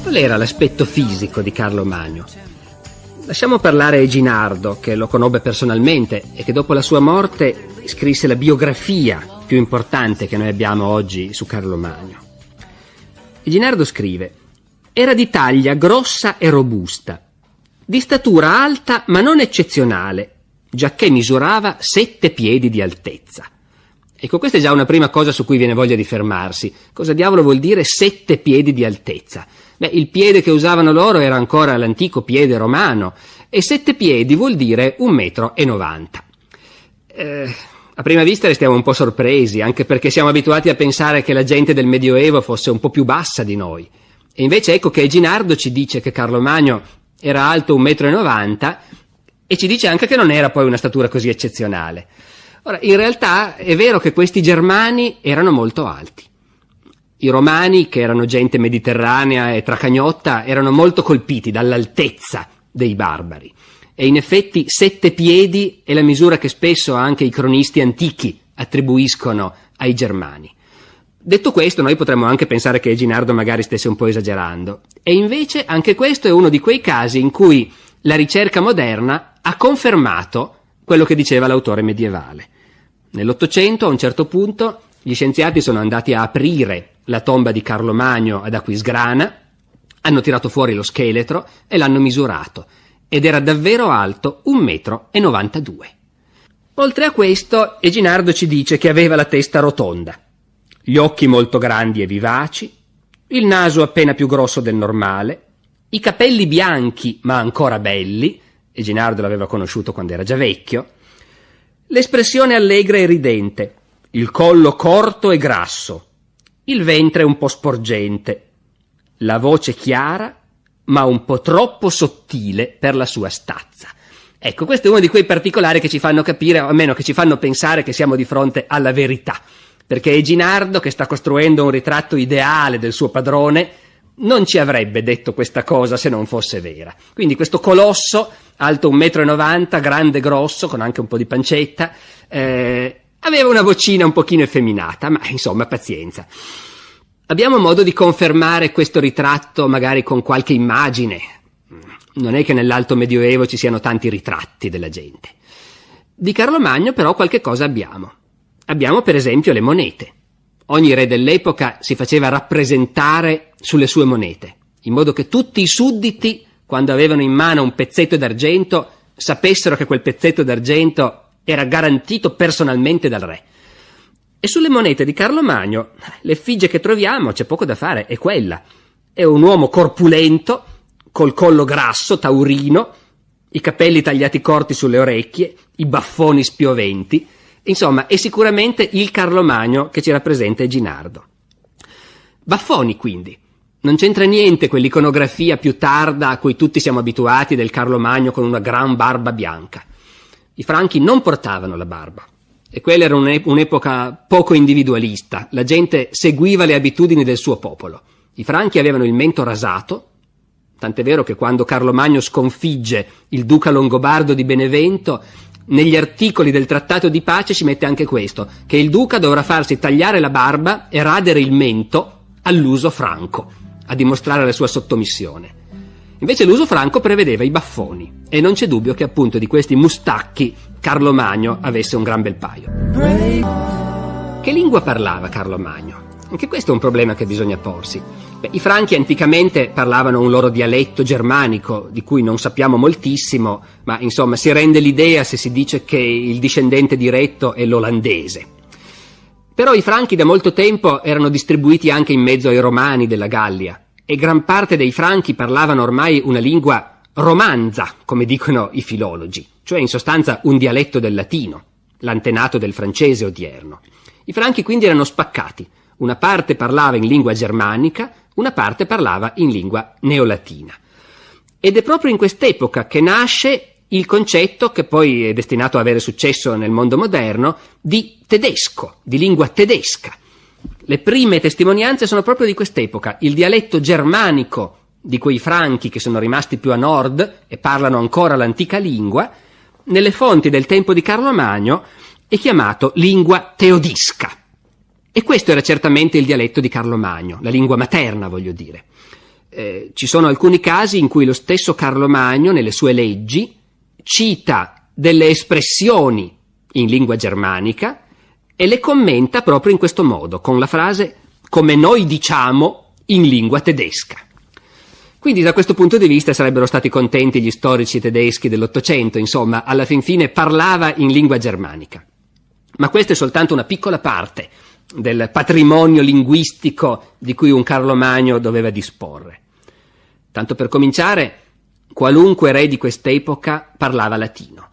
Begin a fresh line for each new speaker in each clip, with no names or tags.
Qual era l'aspetto fisico di Carlo Magno? Lasciamo parlare Eginardo, che lo conobbe personalmente e che dopo la sua morte scrisse la biografia più importante che noi abbiamo oggi su Carlo Magno. Eginardo scrive: era di taglia grossa e robusta, di statura alta ma non eccezionale, giacché misurava 7 piedi di altezza. Ecco, questa è già una prima cosa su cui viene voglia di fermarsi. Cosa diavolo vuol dire 7 piedi di altezza? Beh, il piede che usavano loro era ancora l'antico piede romano, e 7 piedi vuol dire 1,90 m. A prima vista restiamo un po' sorpresi, anche perché siamo abituati a pensare che la gente del Medioevo fosse un po' più bassa di noi. E invece ecco che Eginardo ci dice che Carlo Magno era alto 1,90 m e ci dice anche che non era poi una statura così eccezionale. Ora, in realtà è vero che questi germani erano molto alti. I romani, che erano gente mediterranea e tracagnotta, erano molto colpiti dall'altezza dei barbari. E in effetti 7 piedi è la misura che spesso anche i cronisti antichi attribuiscono ai germani. Detto questo, noi potremmo anche pensare che Eginardo magari stesse un po' esagerando. E invece anche questo è uno di quei casi in cui la ricerca moderna ha confermato quello che diceva l'autore medievale. Nell'Ottocento, a un certo punto, gli scienziati sono andati a aprire la tomba di Carlo Magno ad Aquisgrana, hanno tirato fuori lo scheletro e l'hanno misurato, ed era davvero alto 1,92 m. Oltre a questo, Eginardo ci dice che aveva la testa rotonda, gli occhi molto grandi e vivaci, il naso appena più grosso del normale, i capelli bianchi ma ancora belli, Eginardo l'aveva conosciuto quando era già vecchio, l'espressione allegra e ridente, il collo corto e grasso, il ventre un po' sporgente, la voce chiara ma un po' troppo sottile per la sua stazza. Ecco, questo è uno di quei particolari che ci fanno capire, o almeno che ci fanno pensare che siamo di fronte alla verità, perché Eginardo, che sta costruendo un ritratto ideale del suo padrone, non ci avrebbe detto questa cosa se non fosse vera. Quindi questo colosso, alto 1,90 m, grande, grosso, con anche un po' di pancetta, aveva una vocina un pochino effeminata, ma insomma, pazienza. Abbiamo modo di confermare questo ritratto magari con qualche immagine. Non è che nell'Alto Medioevo ci siano tanti ritratti della gente. Di Carlo Magno però qualche cosa abbiamo. Abbiamo per esempio le monete. Ogni re dell'epoca si faceva rappresentare sulle sue monete, in modo che tutti i sudditi, quando avevano in mano un pezzetto d'argento, sapessero che quel pezzetto d'argento era garantito personalmente dal re. E sulle monete di Carlo Magno, l'effigie che troviamo, c'è poco da fare, è quella. È un uomo corpulento, col collo grasso, taurino, i capelli tagliati corti sulle orecchie, i baffoni spioventi. Insomma, è sicuramente il Carlo Magno che ci rappresenta Eginardo. Baffoni, quindi. Non c'entra niente quell'iconografia più tarda a cui tutti siamo abituati del Carlo Magno con una gran barba bianca. I franchi non portavano la barba. E quella era un'epoca poco individualista, la gente seguiva le abitudini del suo popolo. I franchi avevano il mento rasato, tant'è vero che quando Carlo Magno sconfigge il duca longobardo di Benevento, negli articoli del trattato di pace si mette anche questo, che il duca dovrà farsi tagliare la barba e radere il mento all'uso franco, a dimostrare la sua sottomissione. Invece l'uso franco prevedeva i baffoni, e non c'è dubbio che appunto di questi mustacchi Carlo Magno avesse un gran bel paio. Che lingua parlava Carlo Magno? Anche questo è un problema che bisogna porsi. Beh, i franchi anticamente parlavano un loro dialetto germanico, di cui non sappiamo moltissimo, ma insomma si rende l'idea se si dice che il discendente diretto è l'olandese. Però i franchi da molto tempo erano distribuiti anche in mezzo ai romani della Gallia, e gran parte dei franchi parlavano ormai una lingua romanza, come dicono i filologi, cioè in sostanza un dialetto del latino, l'antenato del francese odierno. I franchi quindi erano spaccati, una parte parlava in lingua germanica, una parte parlava in lingua neolatina. Ed è proprio in quest'epoca che nasce il concetto, che poi è destinato a avere successo nel mondo moderno, di tedesco, di lingua tedesca. Le prime testimonianze sono proprio di quest'epoca, il dialetto germanico di quei franchi che sono rimasti più a nord e parlano ancora l'antica lingua, nelle fonti del tempo di Carlo Magno è chiamato lingua teodisca. E questo era certamente il dialetto di Carlo Magno, la lingua materna, voglio dire. Ci sono alcuni casi in cui lo stesso Carlo Magno, nelle sue leggi, cita delle espressioni in lingua germanica e le commenta proprio in questo modo, con la frase «come noi diciamo in lingua tedesca». Quindi da questo punto di vista sarebbero stati contenti gli storici tedeschi dell'Ottocento, insomma, alla fin fine parlava in lingua germanica. Ma questa è soltanto una piccola parte del patrimonio linguistico di cui un Carlo Magno doveva disporre. Tanto per cominciare, qualunque re di quest'epoca parlava latino.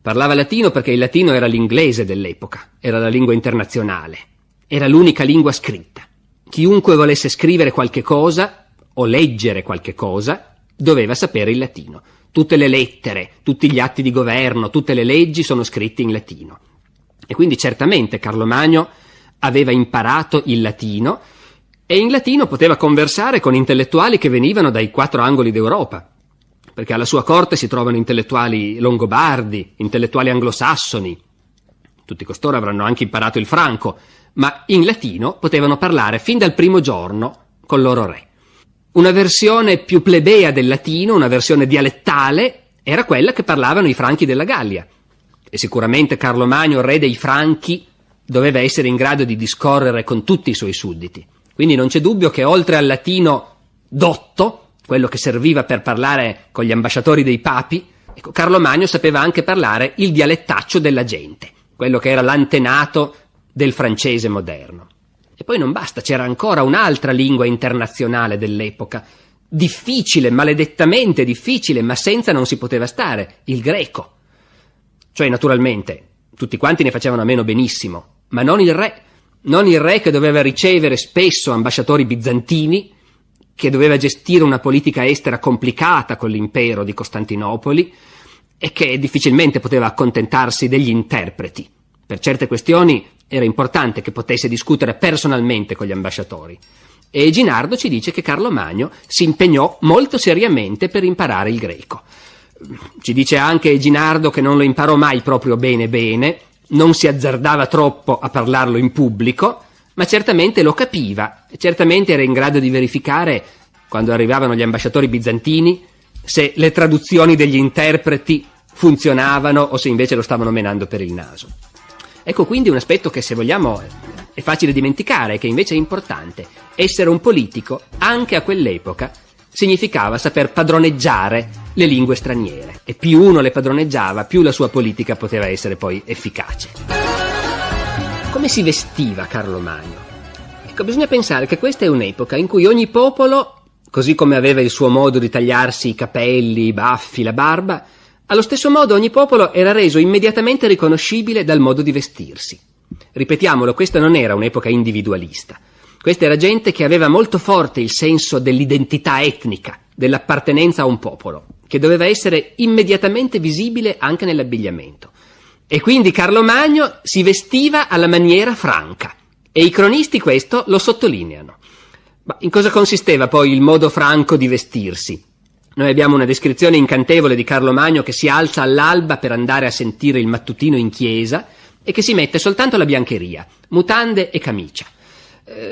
Parlava latino perché il latino era l'inglese dell'epoca, era la lingua internazionale, era l'unica lingua scritta. Chiunque volesse scrivere qualche cosa o leggere qualche cosa doveva sapere il latino. Tutte le lettere, tutti gli atti di governo, tutte le leggi sono scritti in latino. E quindi certamente Carlo Magno aveva imparato il latino e in latino poteva conversare con intellettuali che venivano dai 4 angoli d'Europa, perché alla sua corte si trovano intellettuali longobardi, intellettuali anglosassoni. Tutti costoro avranno anche imparato il franco, ma in latino potevano parlare fin dal primo giorno col loro re. Una versione più plebea del latino, una versione dialettale, era quella che parlavano i franchi della Gallia. E sicuramente Carlo Magno, re dei Franchi, doveva essere in grado di discorrere con tutti i suoi sudditi. Quindi non c'è dubbio che oltre al latino dotto, quello che serviva per parlare con gli ambasciatori dei papi, ecco, Carlo Magno sapeva anche parlare il dialettaccio della gente, quello che era l'antenato del francese moderno. E poi non basta, c'era ancora un'altra lingua internazionale dell'epoca, difficile, maledettamente difficile, ma senza non si poteva stare, il greco. Cioè, naturalmente, tutti quanti ne facevano a meno benissimo, ma non il re che doveva ricevere spesso ambasciatori bizantini, che doveva gestire una politica estera complicata con l'impero di Costantinopoli e che difficilmente poteva accontentarsi degli interpreti. Per certe questioni era importante che potesse discutere personalmente con gli ambasciatori. E Ginardo ci dice che Carlo Magno si impegnò molto seriamente per imparare il greco. Ci dice anche Ginardo che non lo imparò mai proprio bene, non si azzardava troppo a parlarlo in pubblico, ma certamente lo capiva, certamente era in grado di verificare, quando arrivavano gli ambasciatori bizantini, se le traduzioni degli interpreti funzionavano o se invece lo stavano menando per il naso. Ecco quindi un aspetto che, se vogliamo, è facile dimenticare, che invece è importante. Essere un politico, anche a quell'epoca, significava saper padroneggiare le lingue straniere, e più uno le padroneggiava, più la sua politica poteva essere poi efficace. Come si vestiva Carlo Magno? Ecco, bisogna pensare che questa è un'epoca in cui ogni popolo, così come aveva il suo modo di tagliarsi i capelli, i baffi, la barba, allo stesso modo ogni popolo era reso immediatamente riconoscibile dal modo di vestirsi. Ripetiamolo, questa non era un'epoca individualista. Questa era gente che aveva molto forte il senso dell'identità etnica, dell'appartenenza a un popolo, che doveva essere immediatamente visibile anche nell'abbigliamento. E quindi Carlo Magno si vestiva alla maniera franca, e i cronisti questo lo sottolineano. Ma in cosa consisteva poi il modo franco di vestirsi? Noi abbiamo una descrizione incantevole di Carlo Magno che si alza all'alba per andare a sentire il mattutino in chiesa e che si mette soltanto la biancheria, mutande e camicia.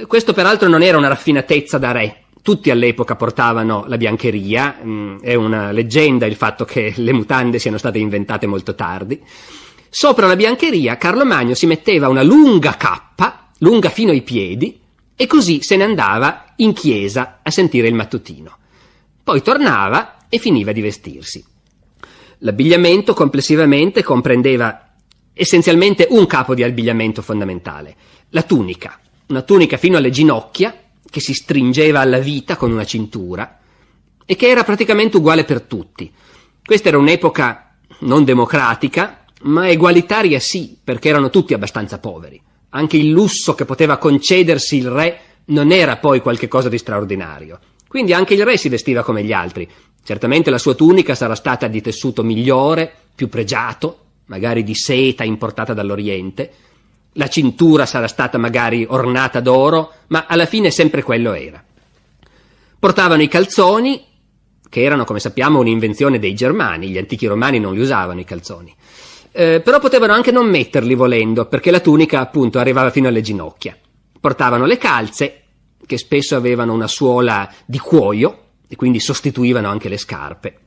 Questo peraltro non era una raffinatezza da re, tutti all'epoca portavano la biancheria, è una leggenda il fatto che le mutande siano state inventate molto tardi. Sopra la biancheria Carlo Magno si metteva una lunga cappa, lunga fino ai piedi, e così se ne andava in chiesa a sentire il mattutino. Poi tornava e finiva di vestirsi. L'abbigliamento complessivamente comprendeva essenzialmente un capo di abbigliamento fondamentale, la tunica, una tunica fino alle ginocchia che si stringeva alla vita con una cintura e che era praticamente uguale per tutti. Questa era un'epoca non democratica, ma egualitaria sì, perché erano tutti abbastanza poveri. Anche il lusso che poteva concedersi il re non era poi qualche cosa di straordinario. Quindi anche il re si vestiva come gli altri. Certamente la sua tunica sarà stata di tessuto migliore, più pregiato, magari di seta importata dall'Oriente. La cintura sarà stata magari ornata d'oro, ma alla fine sempre quello era. Portavano i calzoni, che erano, come sappiamo, un'invenzione dei Germani. Gli antichi romani non li usavano i calzoni. Però potevano anche non metterli volendo, perché la tunica appunto arrivava fino alle ginocchia. Portavano le calze, che spesso avevano una suola di cuoio e quindi sostituivano anche le scarpe.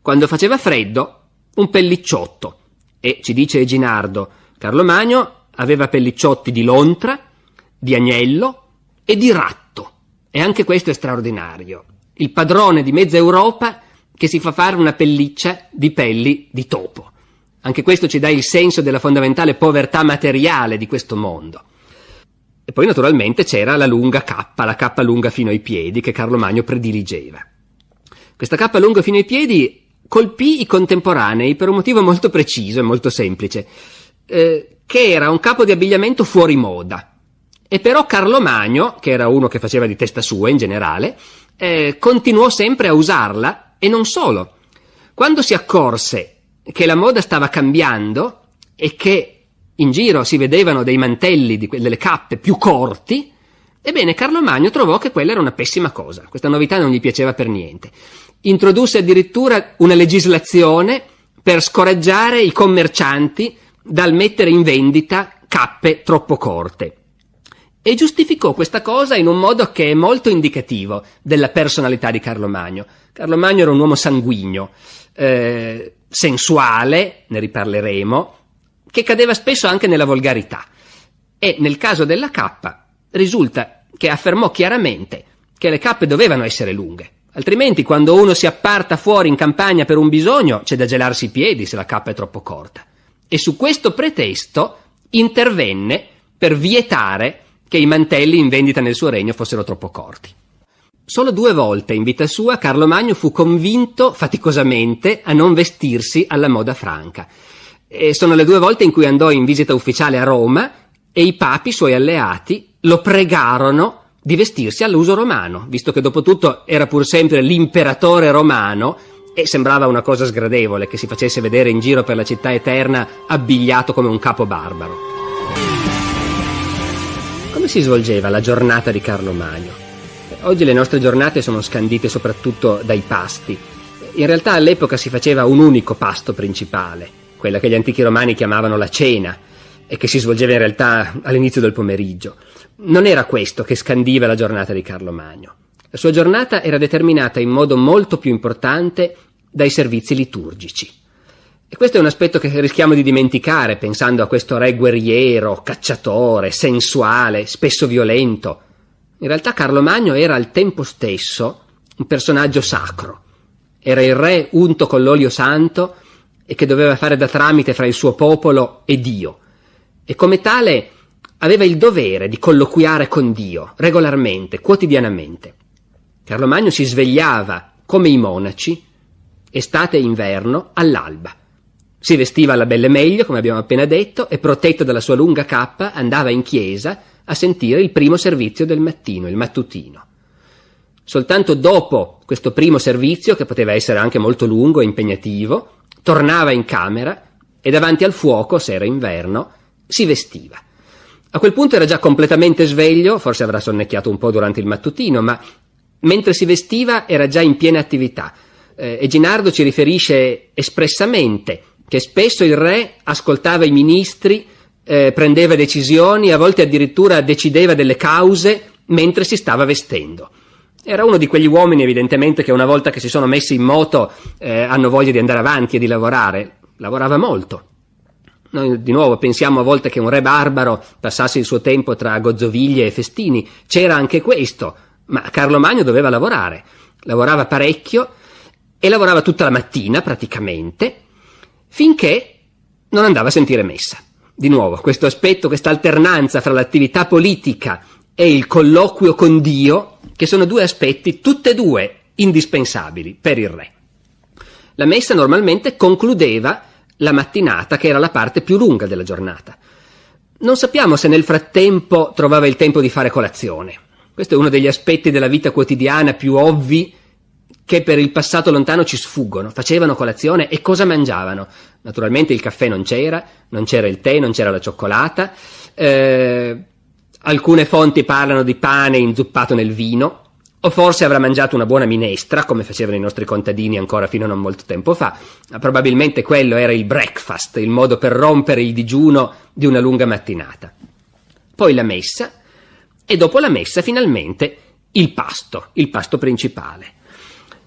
Quando faceva freddo, un pellicciotto, e ci dice Eginardo, Carlo Magno aveva pellicciotti di lontra, di agnello e di ratto, e anche questo è straordinario. Il padrone di mezza Europa che si fa fare una pelliccia di pelli di topo. Anche questo ci dà il senso della fondamentale povertà materiale di questo mondo. E poi naturalmente c'era la lunga cappa, la cappa lunga fino ai piedi, che Carlo Magno prediligeva. Questa cappa lunga fino ai piedi colpì i contemporanei per un motivo molto preciso e molto semplice, che era un capo di abbigliamento fuori moda. E però Carlo Magno, che era uno che faceva di testa sua in generale, continuò sempre a usarla, e non solo. Quando si accorse che la moda stava cambiando e che in giro si vedevano dei mantelli, delle cappe più corti, ebbene Carlo Magno trovò che quella era una pessima cosa. Questa novità non gli piaceva per niente. Introdusse addirittura una legislazione per scoraggiare i commercianti dal mettere in vendita cappe troppo corte. E giustificò questa cosa in un modo che è molto indicativo della personalità di Carlo Magno. Carlo Magno era un uomo sanguigno, sensuale, ne riparleremo, che cadeva spesso anche nella volgarità. E nel caso della cappa risulta che affermò chiaramente che le cappe dovevano essere lunghe, altrimenti quando uno si apparta fuori in campagna per un bisogno c'è da gelarsi i piedi se la cappa è troppo corta. E su questo pretesto intervenne per vietare che i mantelli in vendita nel suo regno fossero troppo corti. Solo 2 volte in vita sua Carlo Magno fu convinto faticosamente a non vestirsi alla moda franca. E sono le 2 volte in cui andò in visita ufficiale a Roma e i papi, suoi alleati, lo pregarono di vestirsi all'uso romano, visto che dopo tutto era pur sempre l'imperatore romano e sembrava una cosa sgradevole che si facesse vedere in giro per la città eterna abbigliato come un capo barbaro. Come si svolgeva la giornata di Carlo Magno? Oggi le nostre giornate sono scandite soprattutto dai pasti. In realtà all'epoca si faceva un unico pasto principale, quella che gli antichi romani chiamavano la cena, e che si svolgeva in realtà all'inizio del pomeriggio. Non era questo che scandiva la giornata di Carlo Magno. La sua giornata era determinata in modo molto più importante dai servizi liturgici. E questo è un aspetto che rischiamo di dimenticare pensando a questo re guerriero, cacciatore, sensuale, spesso violento. In realtà Carlo Magno era al tempo stesso un personaggio sacro. Era il re unto con l'olio santo e che doveva fare da tramite fra il suo popolo e Dio. E come tale aveva il dovere di colloquiare con Dio regolarmente, quotidianamente. Carlo Magno si svegliava come i monaci, estate e inverno, all'alba. Si vestiva alla belle meglio, come abbiamo appena detto, e protetto dalla sua lunga cappa andava in chiesa a sentire il primo servizio del mattino, il mattutino. Soltanto dopo questo primo servizio, che poteva essere anche molto lungo e impegnativo, tornava in camera e davanti al fuoco, se era inverno, si vestiva. A quel punto era già completamente sveglio, forse avrà sonnecchiato un po' durante il mattutino, ma mentre si vestiva era già in piena attività. Eginardo ci riferisce espressamente che spesso il re ascoltava i ministri, prendeva decisioni, a volte addirittura decideva delle cause mentre si stava vestendo. Era uno di quegli uomini evidentemente che una volta che si sono messi in moto hanno voglia di andare avanti e di lavorare. Lavorava molto. Noi di nuovo pensiamo a volte che un re barbaro passasse il suo tempo tra gozzoviglie e festini. C'era anche questo, ma Carlo Magno doveva lavorare. Lavorava parecchio e lavorava tutta la mattina praticamente, finché non andava a sentire messa. Di nuovo, questo aspetto, questa alternanza fra l'attività politica e il colloquio con Dio, che sono 2 aspetti, tutte e 2 indispensabili per il re. La messa normalmente concludeva la mattinata, che era la parte più lunga della giornata. Non sappiamo se nel frattempo trovava il tempo di fare colazione. Questo è uno degli aspetti della vita quotidiana più ovvi che per il passato lontano ci sfuggono. Facevano colazione e cosa mangiavano? Naturalmente il caffè non c'era il tè, non c'era la cioccolata. Alcune fonti parlano di pane inzuppato nel vino, o forse avrà mangiato una buona minestra, come facevano i nostri contadini ancora fino a non molto tempo fa. Probabilmente quello era il breakfast, il modo per rompere il digiuno di una lunga mattinata. Poi la messa, e dopo la messa finalmente il pasto principale.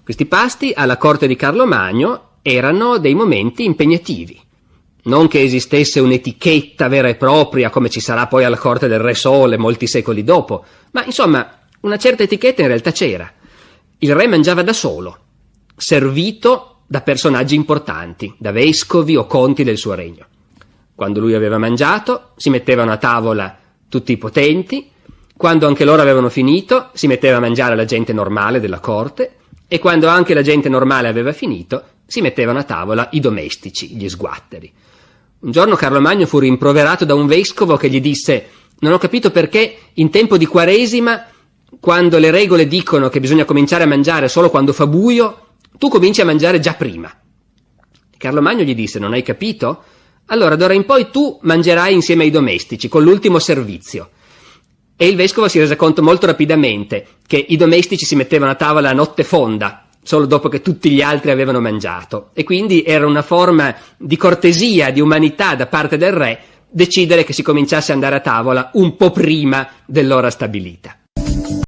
Questi pasti alla corte di Carlo Magno erano dei momenti impegnativi. Non che esistesse un'etichetta vera e propria come ci sarà poi alla corte del Re Sole molti secoli dopo, ma insomma una certa etichetta in realtà c'era. Il re mangiava da solo, servito da personaggi importanti, da vescovi o conti del suo regno. Quando lui aveva mangiato, si mettevano a tavola tutti i potenti, quando anche loro avevano finito, si metteva a mangiare la gente normale della corte, e quando anche la gente normale aveva finito, si mettevano a tavola i domestici, gli sguatteri. Un giorno Carlo Magno fu rimproverato da un vescovo che gli disse: «Non ho capito perché in tempo di Quaresima, quando le regole dicono che bisogna cominciare a mangiare solo quando fa buio, tu cominci a mangiare già prima». Carlo Magno gli disse: «Non hai capito? Allora d'ora in poi tu mangerai insieme ai domestici, con l'ultimo servizio». E il vescovo si rese conto molto rapidamente che i domestici si mettevano a tavola a notte fonda, solo dopo che tutti gli altri avevano mangiato, e quindi era una forma di cortesia, di umanità da parte del re decidere che si cominciasse ad andare a tavola un po' prima dell'ora stabilita.